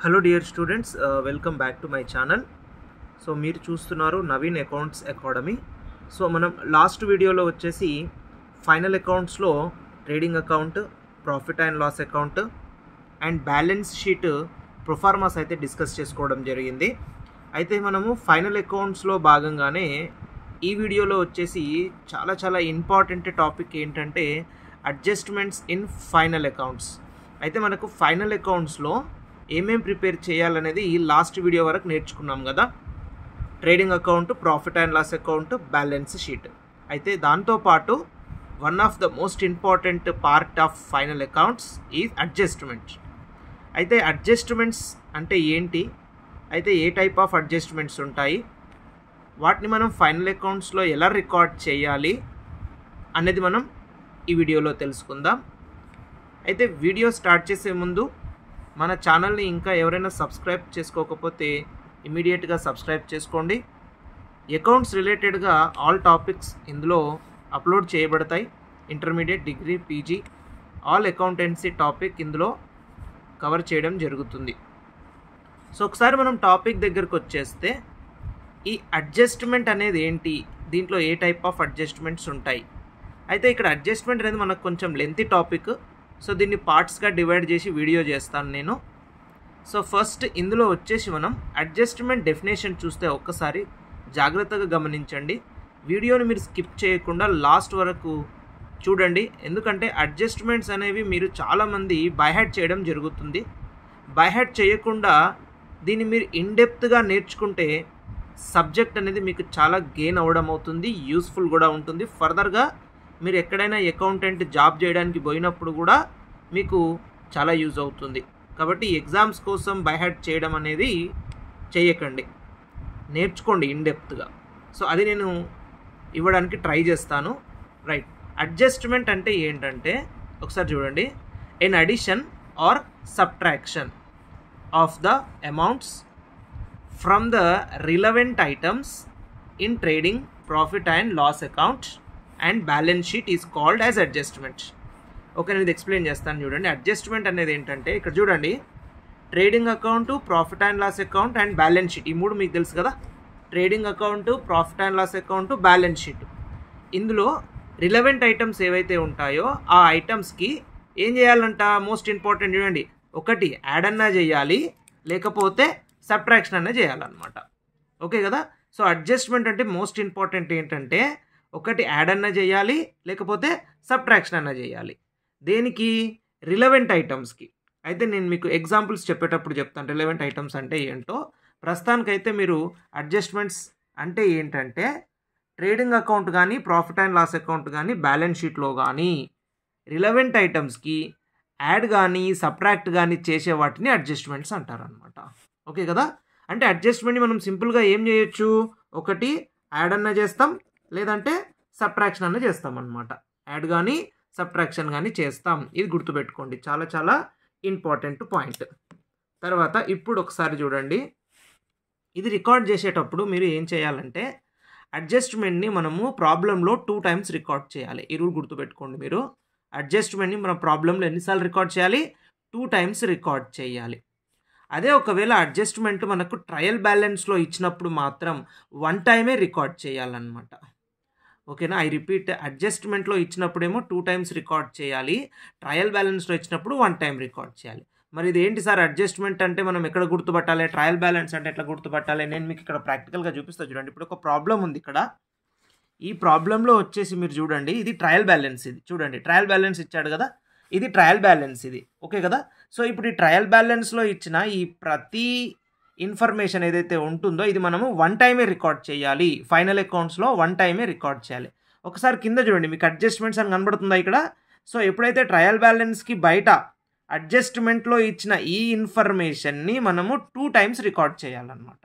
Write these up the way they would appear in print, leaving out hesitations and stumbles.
Hello dear students, welcome back to my channel. So మీరు చూస్తున్నారు Naveen accounts academy. So మనం last వీడియోలో వచ్చేసి ఫైనల్ అకౌంట్స్లో trading account, profit and loss account and balance sheet proformas అయితే discuss చేసుకోవడం జరిగింది. అయితే మనము ఫైనల్ అకౌంట్స్లో భాగంగానే ఈ వీడియోలో వచ్చేసి చాలా ఇంపార్టెంట్ టాపిక్ ఏంటంటే అడ్జస్ట్మెంట్స్ ఇన్ ఫైనల్ అకౌంట్స్. అయితే మనకు ఫైనల్ అకౌంట్స్లో ఏమేం ప్రిపేర్ చేయాలనేది లాస్ట్ వీడియో వరకు నేర్చుకున్నాం కదా. Trading account, profit and loss account, balance sheet. అయితే దాంతోపాటు one of the most important part of final accounts is adjustment. అయితే అడ్జస్ట్మెంట్స్ అంటే ఏంటి, అయితే ఏ టైప్ ఆఫ్ అడ్జస్ట్మెంట్స్ ఉంటాయి, వాటిని మనం ఫైనల్ అకౌంట్స్లో ఎలా రికార్డ్ చేయాలి అనేది మనం ఈ వీడియోలో తెలుసుకుందాం. అయితే వీడియో స్టార్ట్ చేసే ముందు మన ఛానల్ని ఇంకా ఎవరైనా సబ్స్క్రైబ్ చేసుకోకపోతే ఇమీడియట్గా సబ్స్క్రైబ్ చేసుకోండి. అకౌంట్స్ రిలేటెడ్గా ఆల్ టాపిక్స్ ఇందులో అప్లోడ్ చేయబడతాయి. Intermediate, degree, PG all accountancy topic ఇందులో కవర్ చేయడం జరుగుతుంది. సో ఒకసారి మనం టాపిక్ దగ్గరకు వచ్చేస్తే ఈ అడ్జస్ట్మెంట్ అనేది ఏంటి, దీంట్లో ఏ టైప్ ఆఫ్ అడ్జస్ట్మెంట్స్ ఉంటాయి. అయితే ఇక్కడ అడ్జస్ట్మెంట్ అనేది మనకు కొంచెం లెంతీ టాపిక్. సో దీన్ని పార్ట్స్గా డివైడ్ చేసి వీడియో చేస్తాను నేను. సో ఫస్ట్ ఇందులో వచ్చేసి మనం అడ్జస్ట్మెంట్ డెఫినేషన్ చూస్తే ఒక్కసారి జాగ్రత్తగా గమనించండి. వీడియోని మీరు స్కిప్ చేయకుండా లాస్ట్ వరకు చూడండి. ఎందుకంటే అడ్జస్ట్మెంట్స్ అనేవి మీరు చాలామంది బైహార్ట్ చేయడం జరుగుతుంది. బైహార్ట్ చేయకుండా దీన్ని మీరు ఇన్డెప్త్గా నేర్చుకుంటే సబ్జెక్ట్ అనేది మీకు చాలా గెయిన్ అవ్వడం అవుతుంది, యూస్ఫుల్ కూడా ఉంటుంది. ఫర్దర్గా మీరు ఎక్కడైనా అకౌంటెంట్ జాబ్ చేయడానికి పోయినప్పుడు కూడా మీకు చాలా యూజ్ అవుతుంది. కాబట్టి ఎగ్జామ్స్ కోసం బైహార్ట్ చేయడం అనేది చేయకండి, నేర్చుకోండి ఇన్డెప్త్గా. సో అది నేను ఇవ్వడానికి ట్రై చేస్తాను. రైట్, అడ్జస్ట్మెంట్ అంటే ఏంటంటే ఒకసారి చూడండి. An addition or subtraction of the amounts from the relevant items in trading, profit and loss account and balance sheet is called as adjustment. Okay, నేను ఇది ఎక్స్ప్లెయిన్ చేస్తాను చూడండి. అడ్జస్ట్మెంట్ అనేది ఏంటంటే ఇక్కడ చూడండి, trading account, profit and loss account and balance sheet, ఈ మూడు మీకు తెలుసు కదా. Trading account, profit and loss account, balance sheet. ఇందులో రిలవెంట్ ఐటమ్స్ ఏవైతే ఉంటాయో ఆ ఐటమ్స్కి ఏం చేయాలంట, మోస్ట్ ఇంపార్టెంట్ చూడండి, ఒకటి యాడ్ అన్నా చేయాలి, లేకపోతే సబ్ట్రాక్షన్ అన్నా చేయాలన్నమాట. ఓకే కదా. సో అడ్జస్ట్మెంట్ అంటే మోస్ట్ ఇంపార్టెంట్ ఏంటంటే ఒకటి యాడ్ అన్నా చేయాలి, లేకపోతే సబ్ట్రాక్షన్ అన్నా చేయాలి. దేనికి, రిలవెంట్ ఐటమ్స్కి. అయితే నేను మీకు ఎగ్జాంపుల్స్ చెప్పేటప్పుడు చెప్తాను రిలవెంట్ ఐటమ్స్ అంటే ఏంటో. ప్రస్తుతానికైతే మీరు అడ్జస్ట్మెంట్స్ అంటే ఏంటంటే ట్రేడింగ్ అకౌంట్ కానీ, ప్రాఫిట్ అండ్ లాస్ అకౌంట్ కానీ, బ్యాలెన్స్ షీట్లో కానీ రిలవెంట్ ఐటమ్స్కి యాడ్ కానీ సబ్ట్రాక్ట్ కానీ చేసే వాటిని అడ్జస్ట్మెంట్స్ అంటారనమాట. ఓకే కదా. అంటే అడ్జస్ట్మెంట్ని మనం సింపుల్గా ఏం చేయొచ్చు, ఒకటి యాడ్ అన్నా చేస్తాం, లేదంటే సబ్ట్రాక్షన్ అన్న చేస్తాం అనమాట. యాడ్ కానీ సబ్ట్రాక్షన్ కానీ చేస్తాం. ఇది గుర్తుపెట్టుకోండి, చాలా ఇంపార్టెంట్ పాయింట్. తర్వాత ఇప్పుడు ఒకసారి చూడండి, ఇది రికార్డ్ చేసేటప్పుడు మీరు ఏం చేయాలంటే అడ్జస్ట్మెంట్ని మనము ప్రాబ్లంలో 2 times రికార్డ్ చేయాలి. ఈ రూల్ గుర్తుపెట్టుకోండి మీరు. అడ్జస్ట్మెంట్ని మన ప్రాబ్లంలో ఎన్నిసార్లు రికార్డ్ చేయాలి, 2 times రికార్డ్ చేయాలి. అదే ఒకవేళ అడ్జస్ట్మెంట్ మనకు ట్రయల్ బ్యాలెన్స్లో ఇచ్చినప్పుడు మాత్రం 1 time రికార్డ్ చేయాలన్నమాట. ఓకేనా. ఐ రిపీట్, అడ్జస్ట్మెంట్లో ఇచ్చినప్పుడేమో 2 times రికార్డ్ చేయాలి, ట్రయల్ బ్యాలెన్స్లో ఇచ్చినప్పుడు 1 time రికార్డ్ చేయాలి. మరి ఇది ఏంటి సార్, అడ్జస్ట్మెంట్ అంటే మనం ఎక్కడ గుర్తుపట్టాలి, ట్రయల్ బ్యాలెన్స్ అంటే ఎట్లా గుర్తుపట్టాలి, నేను మీకు ఇక్కడ ప్రాక్టికల్గా చూపిస్తా చూడండి. ఇప్పుడు ఒక ప్రాబ్లం ఉంది ఇక్కడ. ఈ ప్రాబ్లంలో వచ్చేసి మీరు చూడండి, ఇది ట్రయల్ బ్యాలెన్స్. ఇది చూడండి, ట్రయల్ బ్యాలెన్స్ ఇచ్చాడు కదా, ఇది ట్రయల్ బ్యాలెన్స్ ఇది. ఓకే కదా. సో ఇప్పుడు ఈ ట్రయల్ బ్యాలెన్స్లో ఇచ్చిన ఈ ప్రతి ఇన్ఫర్మేషన్ ఏదైతే ఉంటుందో ఇది మనము 1 time రికార్డ్ చేయాలి. ఫైనల్ అకౌంట్స్లో 1 time రికార్డ్ చేయాలి. ఒకసారి కింద చూడండి, మీకు అడ్జస్ట్మెంట్స్ అని కనబడుతుందా ఇక్కడ. సో ఎప్పుడైతే ట్రయల్ బ్యాలెన్స్కి బయట అడ్జస్ట్మెంట్లో ఇచ్చిన ఈ ఇన్ఫర్మేషన్ని మనము 2 times రికార్డ్ చేయాలన్నమాట.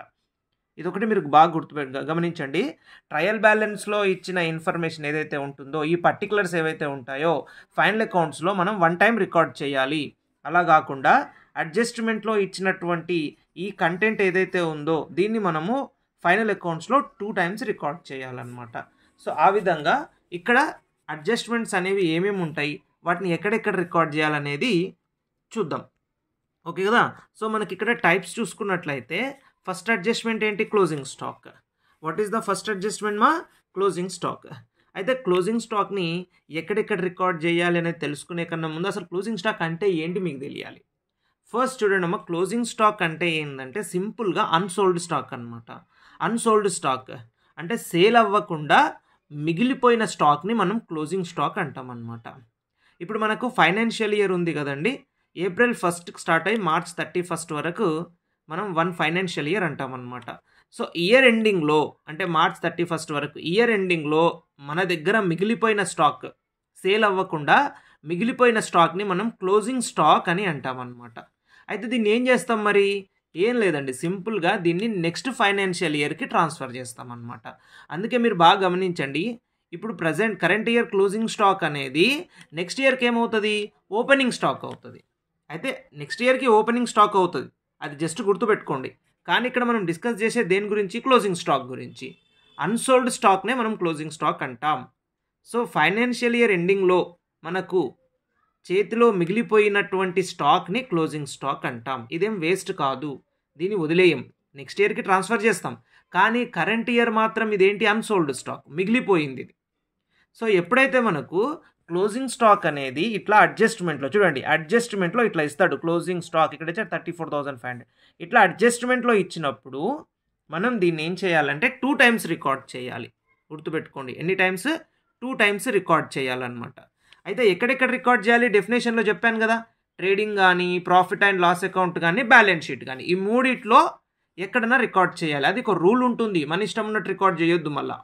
ఇదొకటి మీరు బాగా గమనించండి. ట్రయల్ బ్యాలెన్స్లో ఇచ్చిన ఇన్ఫర్మేషన్ ఏదైతే ఉంటుందో, ఈ పర్టికులర్స్ ఏవైతే ఉంటాయో ఫైనల్ అకౌంట్స్లో మనం 1 time రికార్డ్ చేయాలి. అలా కాకుండా అడ్జస్ట్మెంట్లో ఇచ్చినటువంటి ఈ కంటెంట్ ఏదైతే ఉందో దీన్ని మనము ఫైనల్ అకౌంట్స్లో 2 times రికార్డ్ చేయాలన్నమాట. సో ఆ విధంగా ఇక్కడ అడ్జస్ట్మెంట్స్ అనేవి ఏమేమి ఉంటాయి, వాటిని ఎక్కడెక్కడ రికార్డ్ చేయాలనేది చూద్దాం. ఓకే కదా. సో మనకి ఇక్కడ టైప్స్ చూసుకున్నట్లయితే ఫస్ట్ అడ్జస్ట్మెంట్ ఏంటి? Closing stock. What is the first adjustment మా? Closing stock. అయితే క్లోజింగ్ స్టాక్ని ఎక్కడెక్కడ రికార్డ్ చేయాలి అనేది తెలుసుకునే కన్నా ముందు అసలు క్లోజింగ్ స్టాక్ అంటే ఏంటి మీకు తెలియాలి. ఫస్ట్ చూడండి అమ్మ, క్లోజింగ్ స్టాక్ అంటే ఏంటంటే సింపుల్గా అన్సోల్డ్ స్టాక్ అనమాట. అన్సోల్డ్ స్టాక్ అంటే సేల్ అవ్వకుండా మిగిలిపోయిన స్టాక్ని మనం క్లోజింగ్ స్టాక్ అంటాం అనమాట. ఇప్పుడు మనకు ఫైనాన్షియల్ ఇయర్ ఉంది కదండి, ఏప్రిల్ 1కి స్టార్ట్ అయ్యి మార్చ్ 31 వరకు మనం 1 ఫైనాన్షియల్ ఇయర్ అంటాం అనమాట. సో ఇయర్ ఎండింగ్లో అంటే మార్చ్ 31 వరకు ఇయర్ ఎండింగ్లో మన దగ్గర మిగిలిపోయిన స్టాక్ సేల్ అవ్వకుండా మిగిలిపోయిన స్టాక్ని మనం క్లోజింగ్ స్టాక్ అని అంటాం అనమాట. అయితే దీన్ని ఏం చేస్తాం మరి? ఏం లేదండి, సింపుల్గా దీన్ని నెక్స్ట్ ఫైనాన్షియల్ ఇయర్కి ట్రాన్స్ఫర్ చేస్తాం అనమాట. అందుకే మీరు బాగా గమనించండి, ఇప్పుడు కరెంట్ ఇయర్ క్లోజింగ్ స్టాక్ అనేది నెక్స్ట్ ఇయర్కి ఏమవుతుంది? ఓపెనింగ్ స్టాక్ అవుతుంది. అయితే నెక్స్ట్ ఇయర్కి ఓపెనింగ్ స్టాక్ అవుతుంది, అది జస్ట్ గుర్తుపెట్టుకోండి. కానీ ఇక్కడ మనం డిస్కస్ చేసే దేని గురించి? క్లోజింగ్ స్టాక్ గురించి. అన్సోల్డ్ స్టాక్నే మనం క్లోజింగ్ స్టాక్ అంటాం. సో ఫైనాన్షియల్ ఇయర్ ఎండింగ్లో మనకు చేతిలో మిగిలిపోయినటువంటి స్టాక్ని క్లోజింగ్ స్టాక్ అంటాం. ఇదేం వేస్ట్ కాదు, దీన్ని వదిలేయం, నెక్స్ట్ ఇయర్కి ట్రాన్స్ఫర్ చేస్తాం. కానీ కరెంట్ ఇయర్ మాత్రం ఇదేంటి? అన్సోల్డ్ స్టాక్, మిగిలిపోయింది ఇది. సో ఎప్పుడైతే మనకు క్లోజింగ్ స్టాక్ అనేది ఇట్లా అడ్జస్ట్మెంట్లో చూడండి, అడ్జస్ట్మెంట్లో ఇట్లా ఇస్తాడు క్లోజింగ్ స్టాక్, ఇక్కడ వచ్చి 34,500 ఇట్లా అడ్జస్ట్మెంట్లో ఇచ్చినప్పుడు మనం దీన్ని ఏం చేయాలంటే 2 టైమ్స్ రికార్డ్ చేయాలి. గుర్తుపెట్టుకోండి, ఎన్ని టైమ్స్? 2 టైమ్స్ రికార్డ్ చేయాలన్నమాట. అయితే ఎక్కడెక్కడ రికార్డ్ చేయాలి? డెఫినేషన్లో చెప్పాను కదా, ట్రేడింగ్ కానీ, ప్రాఫిట్ అండ్ లాస్ అకౌంట్ కానీ, బ్యాలెన్స్ షీట్ కానీ, ఈ మూడిట్లో ఎక్కడైనా రికార్డ్ చేయాలి. అది ఒక రూల్ ఉంటుంది, మన ఇష్టం ఉన్నట్టు రికార్డ్ చేయొద్దు మళ్ళీ.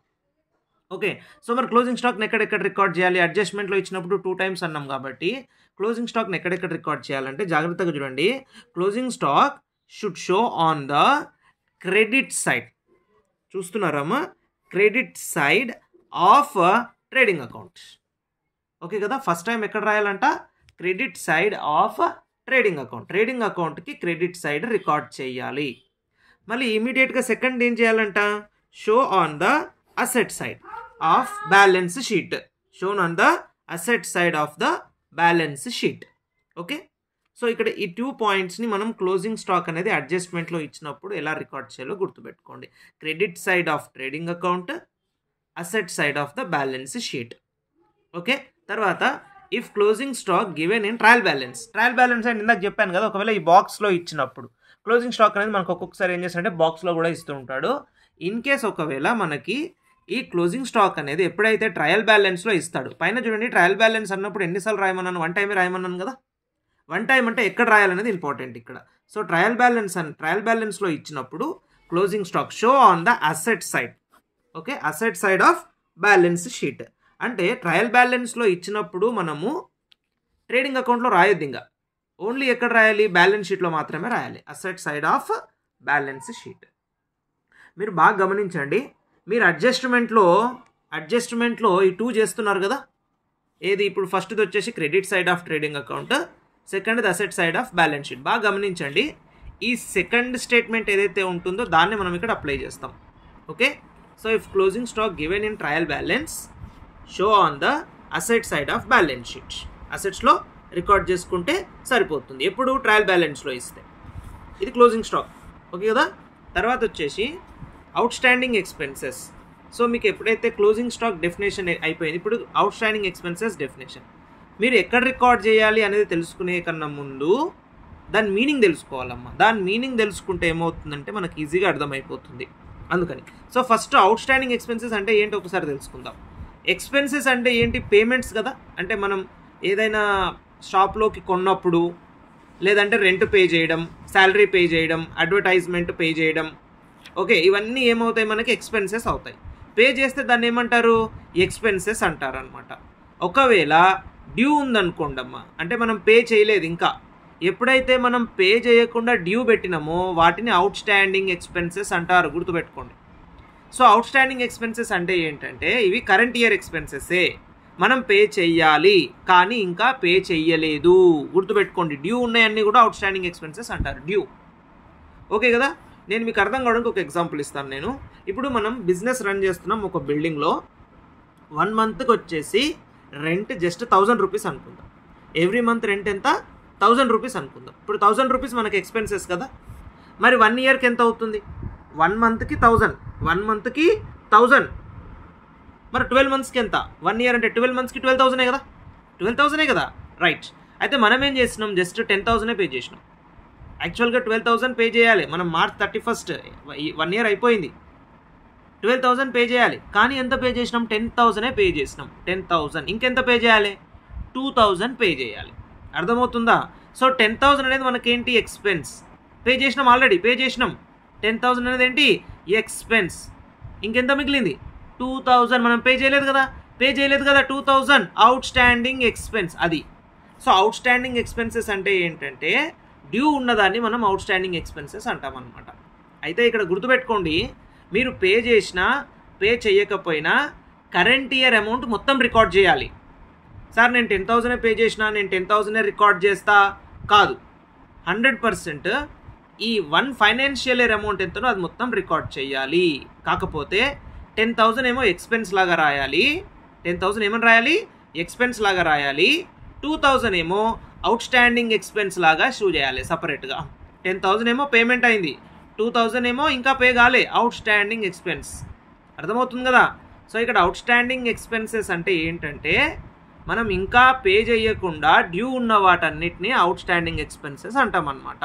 ఓకే, సో మరి క్లోజింగ్ స్టాక్ని ఎక్కడెక్కడ రికార్డ్ చేయాలి? అడ్జస్ట్మెంట్లో ఇచ్చినప్పుడు 2 టైమ్స్ అన్నాం కాబట్టి క్లోజింగ్ స్టాక్ని ఎక్కడెక్కడ రికార్డ్ చేయాలంటే జాగ్రత్తగా చూడండి. Closing stock should show on the credit side. చూస్తున్నారమ్మా? Credit side of trading account. Okay కదా, ఫస్ట్ టైం ఎక్కడ రాయాలంట? Credit side of trading account. Trading అకౌంట్కి క్రెడిట్ సైడ్ రికార్డ్ చేయాలి. మళ్ళీ ఇమీడియట్గా సెకండ్ ఏం చేయాలంట? Show on the asset side of balance sheet. Shown on the asset side of the balance sheet. Okay, so ఇక్కడ ఈ 2 పాయింట్స్ని మనం క్లోజింగ్ స్టాక్ అనేది అడ్జస్ట్మెంట్లో ఇచ్చినప్పుడు ఎలా రికార్డ్ చేయాలో గుర్తుపెట్టుకోండి. Credit side of trading account, asset side of the balance sheet. Okay, తర్వాత if closing stock given in trial balance. Trial balance అని ఇందాక చెప్పాను కదా, ఒకవేళ ఈ బాక్స్లో ఇచ్చినప్పుడు క్లోజింగ్ స్టాక్ అనేది మనకు ఒక్కొక్కసారి ఏం చేస్తారంటే బాక్స్లో కూడా ఇస్తూ ఉంటాడు. ఇన్ కేస్ ఒకవేళ మనకి ఈ క్లోజింగ్ స్టాక్ అనేది ఎప్పుడైతే ట్రయల్ బ్యాలెన్స్లో ఇస్తాడు, పైన చూడండి ట్రయల్ బ్యాలెన్స్ అన్నప్పుడు ఎన్నిసార్లు రాయమన్నాను? 1 టైమే రాయమన్నాను కదా. 1 టైం అంటే ఎక్కడ రాయాలనేది ఇంపార్టెంట్ ఇక్కడ. సో ట్రయల్ బ్యాలెన్స్లో ఇచ్చినప్పుడు closing stock show on the asset side. Okay, asset side of balance sheet. అంటే ట్రయల్ బ్యాలెన్స్లో ఇచ్చినప్పుడు మనము ట్రేడింగ్ అకౌంట్లో రాయొద్దు, ఇంకా ఓన్లీ ఎక్కడ రాయాలి? బ్యాలెన్స్ షీట్లో మాత్రమే రాయాలి, asset side of balance sheet. మీరు బాగా గమనించండి, మీరు అడ్జస్ట్మెంట్లో ఈ 2 చేస్తున్నారు కదా, ఏది? ఇప్పుడు ఫస్ట్ది వచ్చేసి credit side of trading account, సెకండ్ది asset side of balance sheet. బాగా గమనించండి, ఈ సెకండ్ స్టేట్మెంట్ ఏదైతే ఉంటుందో దాన్ని మనం ఇక్కడ అప్లై చేస్తాం. Okay, so if closing stock given in trial balance show on the asset side of balance sheet. అసెట్స్లో రికార్డ్ చేసుకుంటే సరిపోతుంది, ఎప్పుడు? ట్రయల్ బ్యాలెన్స్లో ఇస్తే. ఇది క్లోజింగ్ స్టాక్. ఓకే కదా. తర్వాత వచ్చేసి అవుట్ స్టాండింగ్ ఎక్స్పెన్సెస్. సో మీకు ఎప్పుడైతే క్లోజింగ్ స్టాక్ డెఫినేషన్ అయిపోయింది, ఇప్పుడు అవుట్ స్టాండింగ్ ఎక్స్పెన్సెస్ డెఫినేషన్. మీరు ఎక్కడ రికార్డ్ చేయాలి అనేది తెలుసుకునే కన్నా ముందు దాని మీనింగ్ తెలుసుకోవాలమ్మా. దాని మీనింగ్ తెలుసుకుంటే ఏమవుతుందంటే మనకి ఈజీగా అర్థమైపోతుంది. అందుకని so first out standing expenses అంటే ఏంటి ఒకసారి తెలుసుకుందాం. ఎక్స్పెన్సెస్ అంటే ఏంటి? పేమెంట్స్ కదా. అంటే మనం ఏదైనా షాప్లోకి కొన్నప్పుడు, లేదంటే రెంట్ పే చేయడం, శాలరీ పే చేయడం, అడ్వర్టైజ్మెంట్ పే చేయడం, ఓకే, ఇవన్నీ ఏమవుతాయి? మనకి ఎక్స్పెన్సెస్ అవుతాయి. పే చేస్తే దాన్ని ఏమంటారు? ఎక్స్పెన్సెస్ అంటారు అనమాట. ఒకవేళ డ్యూ ఉందనుకోండమ్మా, అంటే మనం పే చేయలేదు ఇంకా, ఎప్పుడైతే మనం పే చేయకుండా డ్యూ పెట్టినామో వాటిని అవుట్ స్టాండింగ్ ఎక్స్పెన్సెస్ అంటారు, గుర్తుపెట్టుకోండి. సో అవుట్ స్టాండింగ్ ఎక్స్పెన్సెస్ అంటే ఏంటంటే ఇవి కరెంట్ ఇయర్ ఎక్స్పెన్సెస్సే, మనం పే చెయ్యాలి కానీ ఇంకా పే చెయ్యలేదు, గుర్తుపెట్టుకోండి. డ్యూ ఉన్నాయన్నీ కూడా అవుట్ స్టాండింగ్ ఎక్స్పెన్సెస్ అంటారు, డ్యూ. ఓకే కదా. నేను మీకు అర్థం కావడానికి ఒక ఎగ్జాంపుల్ ఇస్తాను నేను. ఇప్పుడు మనం బిజినెస్ రన్ చేస్తున్నాం ఒక బిల్డింగ్లో. 1 మంత్కి వచ్చేసి రెంట్ జస్ట్ 1000 రూపీస్ అనుకుందాం. ఎవ్రీ మంత్ రెంట్ ఎంత? 1000 రూపీస్ అనుకుందాం. ఇప్పుడు 1000 రూపీస్ మనకి ఎక్స్పెన్సెస్ కదా. మరి 1 ఇయర్కి ఎంత అవుతుంది? 1 మంత్కి 1000, 1 మంత్కి 1000. మరి 12 మంత్స్కి ఎంత? 1 ఇయర్ అంటే 12 మంత్స్కి 12,000 కదా, 12,000 కదా, రైట్. అయితే మనం ఏం చేసినాం, జస్ట్ 10,000 పే చేసినాం. యాక్చువల్గా 12,000 పే చేయాలి మనం. మార్చ్ 31 1 ఇయర్ అయిపోయింది, 12,000 పే చేయాలి. కానీ ఎంత పే చేసినాం? 10,000 పే చేసినాం. 10,000 ఇంకెంత పే చేయాలి? 2,000 పే చేయాలి. అర్థమవుతుందా? సో 10,000 అనేది మనకేంటి? ఎక్స్పెన్స్. పే చేసినాం, ఆల్రెడీ పే చేసినాం. 10,000 అనేది ఏంటి? ఎక్స్పెన్స్. ఇంకెంత మిగిలింది? 2,000 మనం పే చేయలేదు కదా, 2,000 అవుట్ స్టాండింగ్ ఎక్స్పెన్స్ అది. సో అవుట్ స్టాండింగ్ ఎక్స్పెన్సెస్ అంటే ఏంటంటే డ్యూ ఉన్నదాన్ని మనం అవుట్ స్టాండింగ్ ఎక్స్పెన్సెస్ అంటాం అనమాట. అయితే ఇక్కడ గుర్తుపెట్టుకోండి, మీరు పే చేసినా పే చేయకపోయినా కరెంట్ ఇయర్ అమౌంట్ మొత్తం రికార్డ్ చేయాలి. సార్ నేను 10,000 పే చేసినా, నేను 10,000 రికార్డ్ చేస్తా కాదు. 100% ఈ 1 ఫైనాన్షియల్ ఇయర్ అమౌంట్ ఎంతనో అది మొత్తం రికార్డ్ చేయాలి. కాకపోతే 10,000 ఏమో ఎక్స్పెన్స్ లాగా రాయాలి, 10,000 ఏమని రాయాలి? ఎక్స్పెన్స్ లాగా రాయాలి. 2,000 ఏమో అవుట్ స్టాండింగ్ ఎక్స్పెన్స్ లాగా షూ చేయాలి సపరేట్గా. 10,000 ఏమో పేమెంట్ అయింది, 2,000 ఏమో ఇంకా పే కాలే, అవుట్ స్టాండింగ్ ఎక్స్పెన్స్. అర్థమవుతుంది కదా. సో ఇక్కడ అవుట్ స్టాండింగ్ ఎక్స్పెన్సెస్ అంటే ఏంటంటే మనం ఇంకా పే చేయకుండా డ్యూ ఉన్న వాటన్నిటిని అవుట్ స్టాండింగ్ ఎక్స్పెన్సెస్ అంటాం అన్నమాట.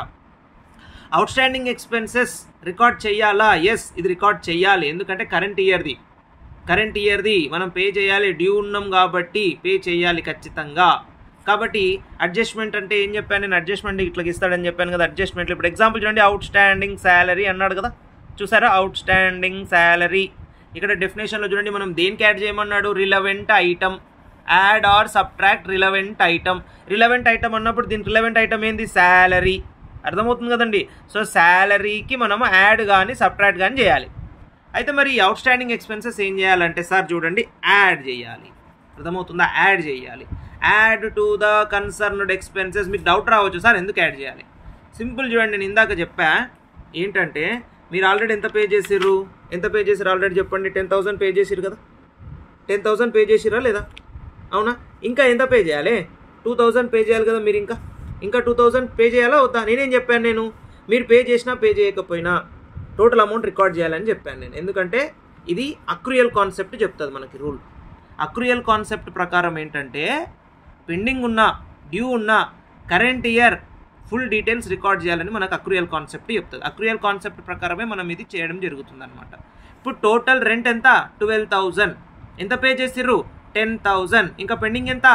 అవుట్ స్టాండింగ్ ఎక్స్పెన్సెస్ రికార్డ్ చేయాలా? ఎస్, ఇది రికార్డ్ చేయాలి. ఎందుకంటే కరెంట్ ఇయర్ది మనం పే చేయాలి, డ్యూ ఉన్నాం కాబట్టి పే చేయాలి ఖచ్చితంగా. కాబట్టి అడ్జస్ట్మెంట్ అంటే ఏం చెప్పాను నేను? అడ్జస్ట్మెంట్ ఇట్లా ఇస్తాడని చెప్పాను కదా. అడ్జస్ట్మెంట్లో ఇప్పుడు ఎగ్జాంపుల్ చూడండి, అవుట్ స్టాండింగ్ శాలరీ అన్నాడు కదా, చూసారా? Outstanding salary. ఇక్కడ డెఫినేషన్లో చూడండి మనం దేనికి యాడ్ చేయమన్నాడు? Relevant item. Add or subtract relevant item. Relevant item అన్నప్పుడు దీనికి రిలవెంట్ ఐటమ్ ఏంది? శాలరీ. అర్థమవుతుంది కదండి. సో శాలరీకి మనము యాడ్ కానీ సబ్ట్రాక్ట్ కానీ చేయాలి. అయితే మరి అవుట్ స్టాండింగ్ ఎక్స్పెన్సెస్ ఏం చేయాలంటే సార్ చూడండి, యాడ్ చేయాలి. అర్థమవుతుందా? యాడ్ చేయాలి. Add to the concerned expenses. మీకు డౌట్ రావచ్చు, సార్ ఎందుకు యాడ్ చేయాలి? సింపుల్ చూడండి, నేను ఇందాక చెప్పా ఏంటంటే మీరు ఆల్రెడీ ఎంత పే చేసిర్రు ఆల్రెడీ చెప్పండి. 10,000 పే చేసిర్రు కదా, 10,000 పే చేసిరా లేదా? అవునా? ఇంకా ఎంత పే చేయాలి? 2,000 పే చేయాలి కదా మీరు. ఇంకా 2,000 పే చేయాలా వద్దా? నేనేం చెప్పాను? నేను మీరు పే చేసినా పే చేయకపోయినా టోటల్ అమౌంట్ రికార్డ్ చేయాలని చెప్పాను నేను. ఎందుకంటే ఇది అక్రూయల్ కాన్సెప్ట్ చెప్తుంది మనకి రూల్. అక్రూయల్ కాన్సెప్ట్ ప్రకారం ఏంటంటే పెండింగ్ ఉన్న, డ్యూ ఉన్న current year full details record చేయాలని మనకు అక్రూయల్ కాన్సెప్ట్ చెప్తుంది. అక్రూయల్ కాన్సెప్ట్ ప్రకారమే మనం ఇది చేయడం జరుగుతుంది అనమాట. ఇప్పుడు టోటల్ రెంట్ ఎంత? 12,000. ఎంత పే చేసిర్రు? 10,000. ఇంకా పెండింగ్ ఎంత?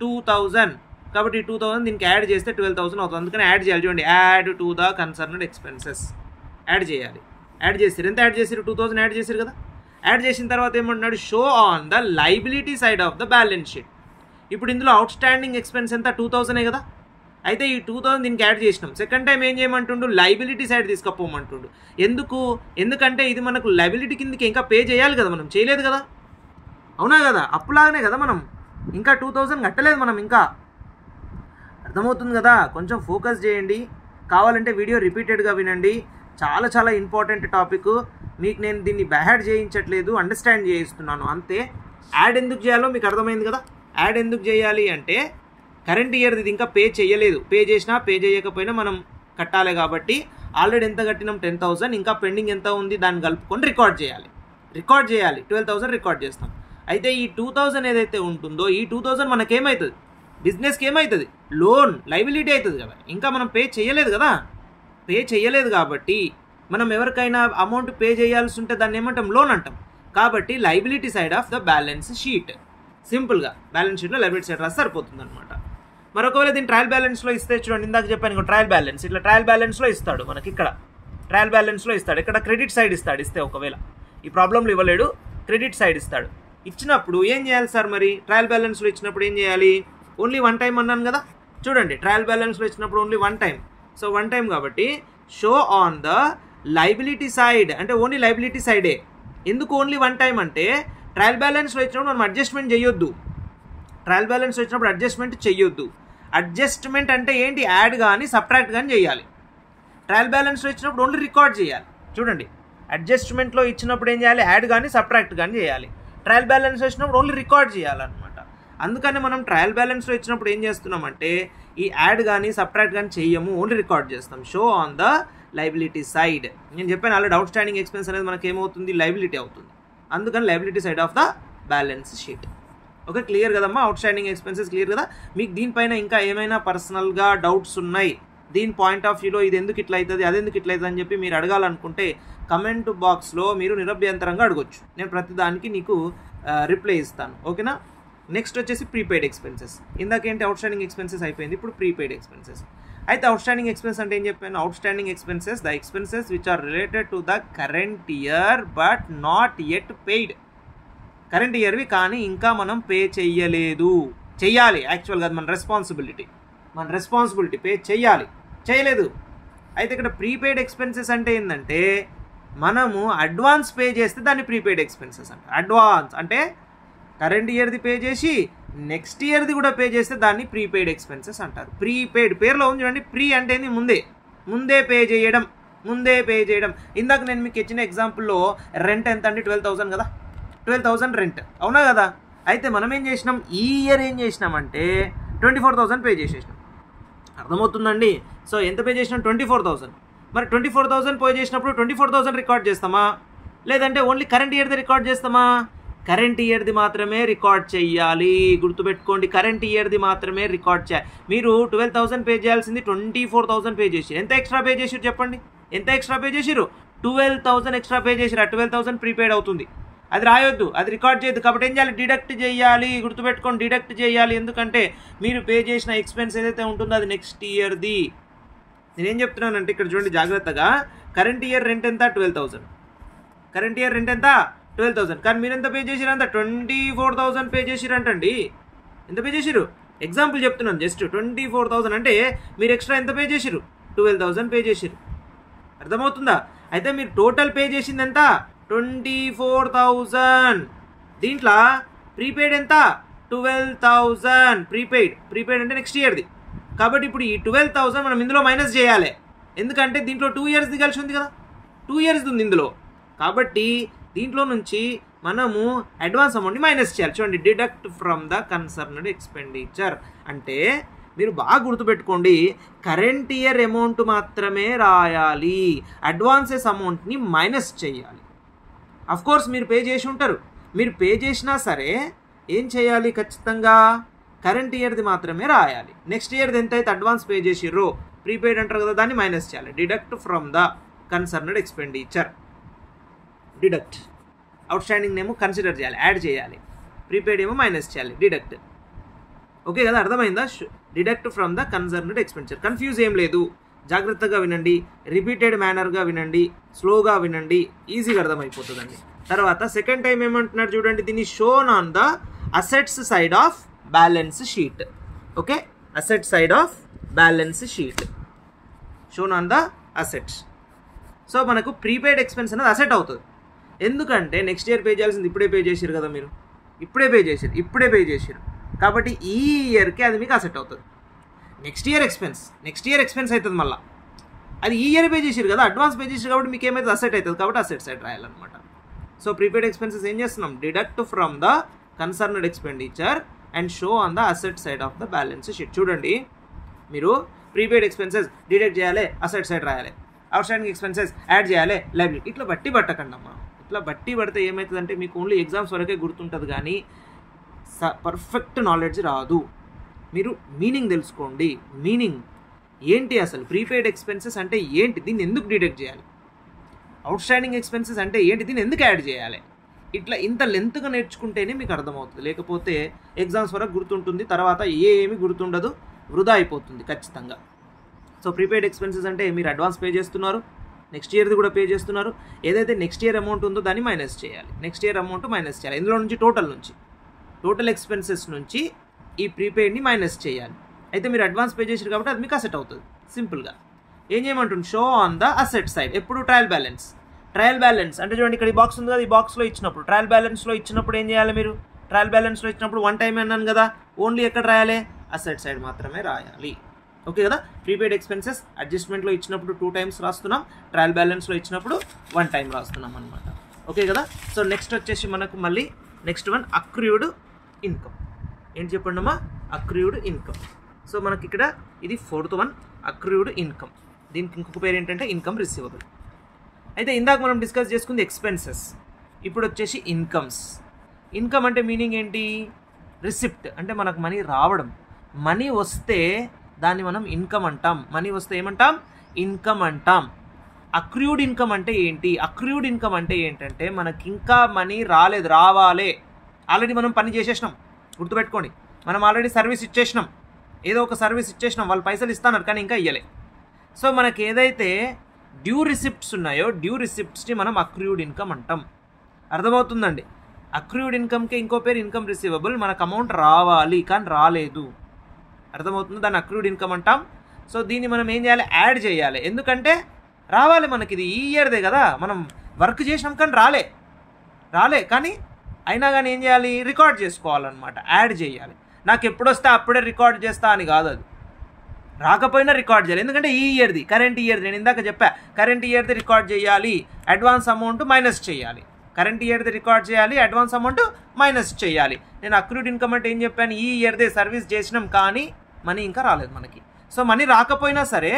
2,000. కాబట్టి 2,000 దీనికి యాడ్ చేస్తే 12,000 అవుతుంది. అందుకని యాడ్ చేయాలి. చూడండి, add to the concerned expenses. Add చేయాలి. యాడ్ చేసిరు. ఎంత యాడ్ చేసిరు? 2,000 యాడ్ చేసిరు కదా. యాడ్ చేసిన తర్వాత ఏమంటున్నాడు? Show on the liability side of the balance sheet. ఇప్పుడు ఇందులో అవుట్ స్టాండింగ్ ఎక్స్పెన్స్ ఎంత? 2,000 కదా. అయితే ఈ 2,000 దీనికి యాడ్ చేసినాం. సెకండ్ టైం ఏం చేయమంటుండు? Liability side తీసుకపోమంటుండు. ఎందుకంటే ఇది మనకు లైబిలిటీ కిందకి ఇంకా పే చేయాలి కదా, మనం చేయలేదు కదా. అవునా కదా? అప్పులాగానే కదా, మనం ఇంకా 2,000 కట్టలేదు మనం ఇంకా. అర్థమవుతుంది కదా. కొంచెం ఫోకస్ చేయండి. కావాలంటే వీడియో రిపీటెడ్గా వినండి. చాలా చాలా ఇంపార్టెంట్ టాపిక్. మీకు నేను దీన్ని బ్యాడ్ చేయించట్లేదు, అండర్స్టాండ్ చేయిస్తున్నాను అంతే. యాడ్ ఎందుకు చేయాలో మీకు అర్థమైంది కదా. యాడ్ ఎందుకు చేయాలి అంటే కరెంట్ ఇయర్ది ఇంకా పే చేయలేదు, పే చేసినా పే చేయకపోయినా మనం కట్టాలి. కాబట్టి ఆల్రెడీ ఎంత కట్టినాం? 10,000. ఇంకా పెండింగ్ ఎంత ఉంది దాన్ని కలుపుకొని రికార్డ్ చేయాలి. 12,000 రికార్డ్ చేస్తాం. అయితే ఈ 2,000 ఏదైతే ఉంటుందో ఈ 2,000 మనకేమవుతుంది? బిజినెస్కి ఏమవుతుంది? లోన్, లైబిలిటీ అవుతుంది కదా. ఇంకా మనం పే చేయలేదు కదా. పే చేయలేదు కాబట్టి మనం ఎవరికైనా అమౌంట్ పే చేయాల్సి ఉంటే దాన్ని ఏమంటాం? లోన్ అంటాం. కాబట్టి liability side of the balance sheet. సింపుల్గా బ్యాలెన్స్ షీట్లో లైబిలిటీ సైడ్ రాస్తే సరిపోతుంది అనమాట. మరొకవేళ దీన్ని ట్రయల్ బ్యాలెన్స్లో ఇస్తే చూడండి, ఇందాక చెప్పాను ఇంకో ట్రయల్ బ్యాలెన్స్. ఇట్లా ట్రయల్ బ్యాలెన్స్లో ఇస్తాడు మనకి. ఇక్కడ ట్రయల్ బ్యాలెన్స్లో ఇస్తాడు. ఇక్కడ క్రెడిట్ సైడ్ ఇస్తాడు. ఇస్తే ఒకవేళ ఈ ప్రాబ్లంలో ఇవ్వలేడు, క్రెడిట్ సైడ్ ఇస్తాడు. ఇచ్చినప్పుడు ఏం చేయాలి సార్? మరి ట్రయల్ బ్యాలెన్స్లో ఇచ్చినప్పుడు ఏం చేయాలి? ఓన్లీ 1 టైం అన్నాను కదా. చూడండి, ట్రయల్ బ్యాలెన్స్లో ఇచ్చినప్పుడు ఓన్లీ 1 టైం. సో 1 టైం కాబట్టి show on the liability side అంటే ఓన్లీ లైబిలిటీ సైడే. ఎందుకు ఓన్లీ 1 టైం అంటే ట్రయల్ బ్యాలెన్స్లో ఇచ్చినప్పుడు మనం అడ్జస్ట్మెంట్ చేయొద్దు. ట్రయల్ బ్యాలెన్స్లో ఇచ్చినప్పుడు అడ్జస్ట్మెంట్ చేయొద్దు. అడ్జస్ట్మెంట్ అంటే ఏంటి? యాడ్ కానీ సబ్ట్రాక్ట్ కానీ చేయాలి. ట్రయల్ బ్యాలెన్స్లో ఇచ్చినప్పుడు ఓన్లీ రికార్డ్ చేయాలి. చూడండి, అడ్జస్ట్మెంట్లో ఇచ్చినప్పుడు ఏం చేయాలి? యాడ్ కానీ సబ్ట్రాక్ట్ కానీ చేయాలి. ట్రయల్ బ్యాలెన్స్లో ఇచ్చినప్పుడు ఓన్లీ రికార్డ్ చేయాలన్నమాట. అందుకని మనం ట్రయల్ బ్యాలెన్స్లో ఇచ్చినప్పుడు ఏం చేస్తున్నామంటే ఈ యాడ్ కానీ సబ్ట్రాక్ట్ కానీ చెయ్యము, ఓన్లీ రికార్డ్ చేస్తాం. Show on the liability side. నేను చెప్పాను ఆల్రెడీ అవుట్ స్టాండింగ్ ఎక్స్పెన్స్ అనేది మనకి ఏమవుతుంది, లైబిలిటీ అవుతుంది. అందుకని liability side of the balance sheet. Okay, clear కదమ్మా? అవుట్ స్టాండింగ్ ఎక్స్పెన్సెస్ క్లియర్ కదా? మీకు దీనిపైన ఇంకా ఏమైనా పర్సనల్గా డౌట్స్ ఉన్నాయి, దీని పాయింట్ ఆఫ్ వ్యూలో ఇది ఎందుకు ఇట్లా అవుతుంది, అది ఎందుకు ఇట్లా అవుతుంది అని చెప్పి మీరు అడగాలనుకుంటే కమెంట్ బాక్స్లో మీరు నిరభ్యంతరంగా అడగొచ్చు. నేను ప్రతిదానికి నీకు రిప్లై ఇస్తాను. ఓకేనా? నెక్స్ట్ వచ్చేసి ప్రీపెయిడ్ ఎక్స్పెన్సెస్. ఇందాకేంటి అవుట్ స్టాండింగ్ ఎక్స్పెన్సెస్ అయిపోయింది, ఇప్పుడు ప్రీపెయిడ్ ఎక్స్పెన్సెస్. అయితే అవుట్ స్టాండింగ్ ఎక్స్పెన్స్ అంటే ఏం చెప్పాను? Outstanding expenses the expenses which are related to the current year but not yet paid. Current ఇయర్వి కానీ ఇంకా మనం పే చెయ్యలేదు, చెయ్యాలి యాక్చువల్గా, అది మన రెస్పాన్సిబిలిటీ పే చెయ్యాలి, చేయలేదు. అయితే ఇక్కడ ప్రీపెయిడ్ ఎక్స్పెన్సెస్ అంటే ఏంటంటే మనము అడ్వాన్స్ పే చేస్తే దాన్ని ప్రీపెయిడ్ ఎక్స్పెన్సెస్ అంటారు. అడ్వాన్స్ అంటే కరెంట్ ఇయర్ది పే చేసి నెక్స్ట్ ఇయర్ది కూడా పే చేస్తే దాన్ని ప్రీపెయిడ్ ఎక్స్పెన్సెస్ అంటారు. ప్రీపెయిడ్ పేరులో ఉంది చూడండి, ప్రీ అంటే ముందే పే చేయడం. ఇందాక నేను మీకు ఇచ్చిన ఎగ్జాంపుల్లో రెంట్ ఎంత అండి, 12,000 కదా, 12,000 రెంట్, అవునా కదా? అయితే మనం ఏం చేసినాం, ఈ ఇయర్ ఏం చేసినామంటే 24,000 పే చేసేసినాం. అర్థమవుతుందండి? సో ఎంత పే చేసినాం, 24,000. మరి 24,000 పే చేసినప్పుడు 24,000 రికార్డ్ చేస్తామా, లేదంటే ఓన్లీ కరెంట్ ఇయర్ది రికార్డ్ చేస్తామా? కరెంట్ ఇయర్ది మాత్రమే రికార్డ్ చేయాలి. గుర్తుపెట్టుకోండి, కరెంట్ ఇయర్ది మాత్రమే రికార్డ్ చేయాలి. మీరు 12,000 పే చేయాల్సింది 24,000 పే చేసి ఎంత ఎక్స్ట్రా పే చేసిరు చెప్పండి? ఎంత ఎక్స్ట్రా పే చేసిరు? 12,000 ఎక్స్ట్రా పే చేసిరు. ఆ 12,000 ప్రీపెయిడ్ అవుతుంది. అది రాయొద్దు, అది రికార్డ్ చేయొద్దు. కాబట్టి ఏం చేయాలి, డిడక్ట్ చేయాలి. గుర్తుపెట్టుకోండి, డిడక్ట్ చేయాలి. ఎందుకంటే మీరు పే చేసిన ఎక్స్పెన్స్ ఏదైతే ఉంటుందో అది నెక్స్ట్ ఇయర్ది. నేనేం చెప్తున్నానంటే ఇక్కడ చూడండి జాగ్రత్తగా, కరెంట్ ఇయర్ రెంట్ ఎంత, 12,000. కరెంట్ ఇయర్ రెంట్ ఎంత, 12,000. కానీ మీరు ఎంత పే చేసిరు అంత, 24,000 పే చేసిరంటండి. ఎంత పే చేసిరు? ఎగ్జాంపుల్ చెప్తున్నాను, జస్ట్ 24,000 అంటే మీరు ఎక్స్ట్రా ఎంత పే చేసిరు, 12,000 పే చేసిరు. అర్థమవుతుందా? అయితే మీరు టోటల్ పే చేసింది ఎంత, 24,000. దీంట్లో ప్రీపెయిడ్ ఎంత, 12,000 ప్రీపెయిడ్ అంటే నెక్స్ట్ ఇయర్ది. కాబట్టి ఇప్పుడు ఈ 12,000 మనం ఇందులో మైనస్ చేయాలి. ఎందుకంటే దీంట్లో 2 ఇయర్స్ది కలిసి ఉంది కదా, 2 ఇయర్స్ది ఉంది ఇందులో. కాబట్టి దీంట్లో నుంచి మనము అడ్వాన్స్ అమౌంట్ని మైనస్ చేయాలి. చూడండి, deduct from the concerned expenditure అంటే మీరు బాగా గుర్తుపెట్టుకోండి, కరెంట్ ఇయర్ అమౌంట్ మాత్రమే రాయాలి, అడ్వాన్సెస్ అమౌంట్ని మైనస్ చేయాలి. అఫ్ కోర్స్ మీరు పే చేసి ఉంటారు, మీరు పే చేసినా సరే ఏం చేయాలి, ఖచ్చితంగా కరెంట్ ఇయర్ది మాత్రమే రాయాలి. నెక్స్ట్ ఇయర్ది ఎంత అయితే అడ్వాన్స్ పే చేసిర్రో ప్రీపెయిడ్ అంటారు కదా, దాన్ని మైనస్ చేయాలి. Deduct from the concerned expenditure. Deduct out standing ఏమో కన్సిడర్ చేయాలి, యాడ్ చేయాలి, ప్రీపెయిడ్ ఏమో మైనస్ చేయాలి, డిడక్ట్. ఓకే కదా, అర్థమైందా? Deduct from the concerned expenditure. Confuse ఏం లేదు, జాగ్రత్తగా వినండి, రిపీటెడ్ మేనర్గా వినండి, స్లోగా వినండి, ఈజీగా అర్థమైపోతుందండి. తర్వాత సెకండ్ టైం ఏమంటున్నారు చూడండి, దీన్ని shown on the assets side of balance sheet. Okay, asset side of balance sheet shown on the assets. So మనకు ప్రీపెయిడ్ ఎక్స్పెన్స్ అనేది అసెట్ అవుతుంది. ఎందుకంటే నెక్స్ట్ ఇయర్ పే చేయాల్సింది ఇప్పుడే పే చేసారు కదా, మీరు ఇప్పుడే పే చేసారు కాబట్టి ఈ ఇయర్కి అది మీకు అసెట్ అవుతుంది. నెక్స్ట్ ఇయర్ ఎక్స్పెన్స్ అవుతుంది మళ్ళీ, అది ఈ ఇయర్ పే చేసారు కదా, అడ్వాన్స్ పే చేసారు కాబట్టి మీకు ఏమైతే అసెట్ అవుతుంది, కాబట్టి అసెట్ సైడ్ రాయాలన్నమాట. సో ప్రీపెయిడ్ ఎక్స్పెన్సెస్ ఏం చేస్తున్నాం, deduct from the concerned expenditure and show on the asset side of the balance sheet. చూడండి, మీరు ప్రీపెయిడ్ ఎక్స్పెన్సెస్ డిడక్ట్ చేయాలి, అసెట్ సైడ్ రాయాలి, అవుట్ స్టాండింగ్ ఎక్స్పెన్సెస్ యాడ్ చేయాలి, లైబిలిటీ. ఇట్లా బట్టి పట్టకండి అమ్మా. ఇట్లా బట్టి పడితే ఏమవుతుందంటే మీకు ఓన్లీ ఎగ్జామ్స్ వరకే గుర్తుంటుంది కానీ పర్ఫెక్ట్ నాలెడ్జ్ రాదు. మీరు మీనింగ్ తెలుసుకోండి. మీనింగ్ ఏంటి అసలు, ప్రీపెయిడ్ ఎక్స్పెన్సెస్ అంటే ఏంటి, దీన్ని ఎందుకు డిడక్ట్ చేయాలి, అవుట్ స్టాండింగ్ ఎక్స్పెన్సెస్ అంటే ఏంటి, దీన్ని ఎందుకు యాడ్ చేయాలి, ఇట్లా ఇంత లెంత్గా నేర్చుకుంటేనే మీకు అర్థమవుతుంది. లేకపోతే ఎగ్జామ్స్ వరకు గుర్తుంటుంది, తర్వాత ఏమీ గుర్తుండదు, వృధా అయిపోతుంది ఖచ్చితంగా. సో ప్రీపెయిడ్ ఎక్స్పెన్సెస్ అంటే మీరు అడ్వాన్స్ పే చేస్తున్నారు, నెక్స్ట్ ఇయర్ది కూడా పే చేస్తున్నారు. ఏదైతే నెక్స్ట్ ఇయర్ అమౌంట్ ఉందో దాన్ని మైనస్ చేయాలి, నెక్స్ట్ ఇయర్ అమౌంట్ మైనస్ చేయాలి. ఇందులో నుంచి టోటల్ ఎక్స్పెన్సెస్ నుంచి ఈ ప్రీపెయిడ్ని మైనస్ చేయాలి. అయితే మీరు అడ్వాన్స్ పే చేసారు కాబట్టి అది మీకు అసెట్ అవుతుంది. సింపుల్గా ఏం చేయమంటుంది, show on the asset side. ఎప్పుడు ట్రయల్ బ్యాలెన్స్ అంటే చూడండి, ఇక్కడ ఈ బాక్స్ ఉంది కదా, ఈ బాక్స్లో ఇచ్చినప్పుడు ట్రయల్ బ్యాలెన్స్లో ఇచ్చినప్పుడు ఏం చేయాలి, మీరు ట్రయల్ బ్యాలెన్స్లో ఇచ్చినప్పుడు వన్ టైం అన్నాను కదా, ఓన్లీ ఎక్కడ రాయాలి, అసెట్ సైడ్ మాత్రమే రాయాలి. ఓకే కదా, ప్రీపెయిడ్ ఎక్స్పెన్సెస్ అడ్జస్ట్మెంట్లో ఇచ్చినప్పుడు 2 times రాస్తున్నాం, ట్రయల్ బ్యాలెన్స్లో ఇచ్చినప్పుడు 1 time రాస్తున్నాం అనమాట. ఓకే కదా. సో నెక్స్ట్ వచ్చేసి మనకు మళ్ళీ నెక్స్ట్ వన్ అక్రూడ్ ఇన్కమ్. ఏంటి చెప్పండి అమ్మా, అక్రూడ్ ఇన్కమ్. సో మనకి ఇక్కడ ఇది 4th వన్ అక్రూడ్ ఇన్కమ్. దీనికి ఇంకొక పేరు ఏంటంటే ఇన్కమ్ రిసీవబుల్. అయితే ఇందాక మనం డిస్కస్ చేసుకుంది ఎక్స్పెన్సెస్, ఇప్పుడు వచ్చేసి ఇన్కమ్స్. ఇన్కమ్ అంటే మీనింగ్ ఏంటి? రిసిప్ట్ అంటే మనకు మనీ రావడం. మనీ వస్తే దాన్ని మనం ఇన్కమ్ అంటాం. మనీ వస్తే ఏమంటాం? ఇన్కమ్ అంటాం. అక్రూడ్ ఇన్కమ్ అంటే ఏంటి? అక్రూడ్ ఇన్కమ్ అంటే ఏంటంటే మనకి ఇంకా మనీ రాలేదు, రావాలే. ఆల్రెడీ మనం పని చేసేసినాం, గుర్తుపెట్టుకోండి. మనం ఆల్రెడీ సర్వీస్ ఇచ్చేసినాం, ఏదో ఒక సర్వీస్ ఇచ్చేసినాం, వాళ్ళు పైసలు ఇస్తున్నారు కానీ ఇంకా ఇవ్వలే. సో మనకి ఏదైతే డ్యూ రిసిప్ట్స్ ఉన్నాయో డ్యూ రిసిప్ట్స్ని మనం అక్రూడ్ ఇన్కమ్ అంటాం. అర్థమవుతుందండి? అక్రూడ్ ఇన్కమ్కి ఇంకో పేరు ఇన్కమ్ రిసీవబుల్. మనకు అమౌంట్ రావాలి కానీ రాలేదు, అర్థమవుతుంది, దాన్ని అక్రూడ్ ఇన్కమ్ అంటాం. సో దీన్ని మనం ఏం చేయాలి? యాడ్ చేయాలి. ఎందుకంటే రావాలి మనకి, ఇది ఈ ఇయర్దే కదా, మనం వర్క్ చేసినాం కానీ రాలే కానీ అయినా కానీ ఏం చేయాలి? రికార్డ్ చేసుకోవాలన్నమాట, యాడ్ చేయాలి. నాకు ఎప్పుడు వస్తే అప్పుడే రికార్డ్ చేస్తా అని కాదు, అది రాకపోయినా రికార్డ్ చేయాలి. ఎందుకంటే ఈ ఇయర్ది, కరెంట్ ఇయర్ది, నేను ఇందాక చెప్పా కరెంట్ ఇయర్ది రికార్డ్ చేయాలి, అడ్వాన్స్ అమౌంట్ మైనస్ చేయాలి. కరెంట్ ఇయర్ది రికార్డ్ చేయాలి, అడ్వాన్స్ అమౌంట్ మైనస్ చేయాలి. నేను అక్రూడ్ ఇన్కమ్ అంటే ఏం చెప్పాను? ఈ ఇయర్దే సర్వీస్ చేసినాం కానీ మనీ ఇంకా రాలేదు మనకి. సో మనీ రాకపోయినా సరే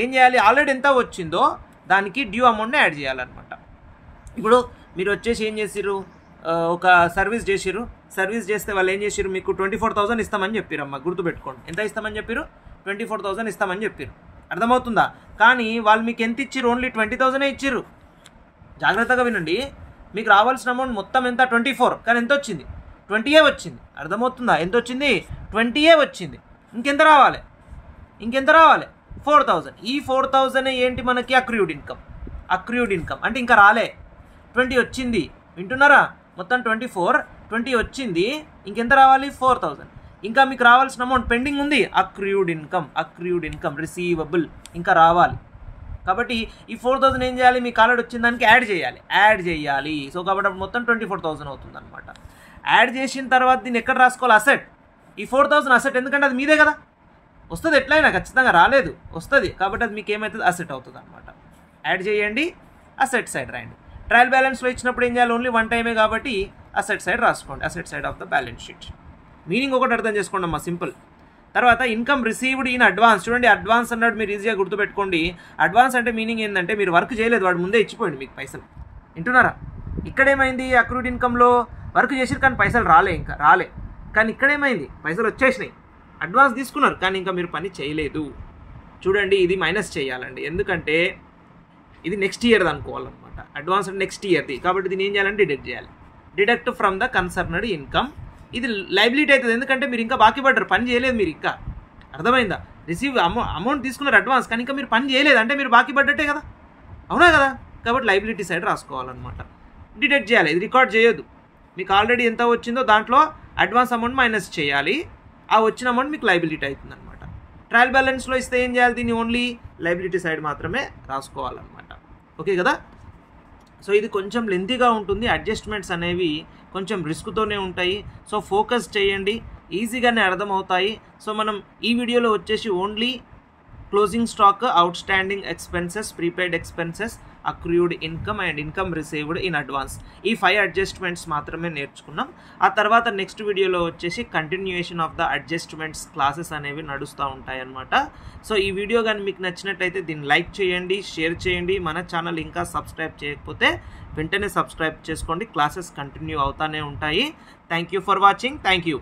ఏం చేయాలి? ఆల్రెడీ ఎంత వచ్చిందో దానికి డ్యూ అమౌంట్ని యాడ్ చేయాలన్నమాట. ఇప్పుడు మీరు వచ్చేసి ఏం చేసిర్రు? ఒక సర్వీస్ చేసిర్రు, సర్వీస్ చేస్తే వాళ్ళు ఏం చేసిర్రు? మీకు 24,000 ఇస్తామని చెప్పారు. అమ్మ గుర్తుపెట్టుకోండి, ఎంత ఇస్తామని చెప్పారు? 24,000 ఇస్తామని చెప్పారు. అర్థమవుతుందా? కానీ వాళ్ళు మీకు ఎంత ఇచ్చిర్రు? ఓన్లీ 20,000 ఇచ్చిర్రు. జాగ్రత్తగా వినండి, మీకు రావాల్సిన అమౌంట్ మొత్తం ఎంత? 24, కానీ ఎంత వచ్చింది? 20 వచ్చింది. అర్థమవుతుందా? ఎంత వచ్చింది? 20 వచ్చింది. ఇంకెంత రావాలి? 4,000. ఈ 4,000 ఏంటి మనకి? Accrued income. అక్రూడ్ ఇన్కమ్ అంటే ఇంకా రాలే, 20 వచ్చింది. వింటున్నారా? మొత్తం 20 వచ్చింది, ఇంకెంత రావాలి? 4,000. ఇంకా మీకు రావాల్సిన అమౌంట్ పెండింగ్ ఉంది, అక్రూడ్ ఇన్కమ్ రిసీవబుల్, ఇంకా రావాలి. కాబట్టి ఈ 4,000 ఏం చేయాలి? మీకు ఆల్రెడీ వచ్చిన దానికి యాడ్ చేయాలి. సో కాబట్టి మొత్తం 24,000 అవుతుంది అనమాట. యాడ్ చేసిన తర్వాత దీన్ని ఎక్కడ రాసుకోవాలి? అసెట్. ఈ 4,000 అసెట్, ఎందుకంటే అది మీదే కదా, వస్తుంది ఎట్లయినా, ఖచ్చితంగా రాలేదు వస్తుంది, కాబట్టి అది మీకు ఏమవుతుంది? అసెట్ అవుతుంది అనమాట. యాడ్ చేయండి, అసెట్ సైడ్ రాయండి. ట్రయల్ బ్యాలెన్స్లో ఇచ్చినప్పుడు ఏం చేయాలి? ఓన్లీ 1 టైమే కాబట్టి అసెట్ సైడ్ రాసుకోండి, asset side of the balance sheet. Meaning ఒకటి అర్థం చేసుకోండి అమ్మా, సింపుల్. తర్వాత ఇన్కమ్ రిసీవ్డ్ ఇన్ అడ్వాన్స్. చూడండి, అడ్వాన్స్ అన్నాడు, మీరు ఈజీగా గుర్తుపెట్టుకోండి. అడ్వాన్స్ అంటే మీనింగ్ ఏంటంటే మీరు వర్క్ చేయలేదు, వాడు ముందే ఇచ్చిపోయింది మీకు పైసలు. వింటున్నారా? ఇక్కడ ఏమైంది? అక్రూడ్ ఇన్కమ్లో వర్క్ చేసిరు కానీ పైసలు రాలే, కానీ ఇక్కడ ఏమైంది? పైసలు వచ్చేసినాయి, అడ్వాన్స్ తీసుకున్నారు కానీ ఇంకా మీరు పని చేయలేదు. చూడండి, ఇది మైనస్ చేయాలండి, ఎందుకంటే ఇది నెక్స్ట్ ఇయర్ది అనుకోవాలన్నమాట. అడ్వాన్స్ అంటే నెక్స్ట్ ఇయర్ది, కాబట్టి దీన్ని ఏం చేయాలంటే డిడక్ట్ చేయాలి. Deduct from the concerned income. ఇది లైబిలిటీ అవుతుంది, ఎందుకంటే మీరు ఇంకా బాకీ పడ్డారు, పని చేయలేదు మీరు ఇంకా. అర్థమైందా? అమౌంట్ తీసుకున్నారు అడ్వాన్స్, కానీ ఇంకా మీరు పని చేయలేదు అంటే మీరు బాకీ పడ్డట్టే కదా, అవునా కదా? కాబట్టి లైబిలిటీ సైడ్ రాసుకోవాలన్నమాట. డిడక్ట్ చేయాలి, ఇది రికార్డ్ చేయొద్దు. మీకు ఆల్రెడీ ఎంత వచ్చిందో దాంట్లో అడ్వాన్స్ అమౌంట్ మైనస్ చేయాలి, ఆ వచ్చిన అమౌంట్ మీకు లైబిలిటీ అవుతుంది అనమాట. ట్రయల్ బ్యాలెన్స్లో ఇస్తే ఏం చేయాలి? దీన్ని ఓన్లీ లైబిలిటీ సైడ్ మాత్రమే రాసుకోవాలన్నమాట. ఓకే కదా? సో ఇది కొంచెం లెంతీగా ఉంటుంది, అడ్జస్ట్మెంట్స్ అనేవి కొంచెం రిస్క్తోనే ఉంటాయి. సో ఫోకస్ చేయండి, ఈజీగానే అర్థమవుతాయి. సో మనం ఈ వీడియోలో వచ్చేసి only closing stock, out standing expenses, prepaid expenses, accrued income and income received in advance, ఈ 5 అడ్జస్ట్మెంట్స్ మాత్రమే నేర్చుకున్నాం. ఆ తర్వాత నెక్స్ట్ వీడియోలో వచ్చేసి continuation of the adjustments classes అనేవి నడుస్తూ ఉంటాయి అన్నమాట. సో ఈ వీడియో కానీ మీకు నచ్చినట్టయితే దీన్ని లైక్ చేయండి, షేర్ చేయండి. మన ఛానల్ ఇంకా సబ్స్క్రైబ్ చేయకపోతే వెంటనే సబ్స్క్రైబ్ చేసుకోండి, క్లాసెస్ కంటిన్యూ అవుతానే ఉంటాయి. Thank you for watching. Thank you.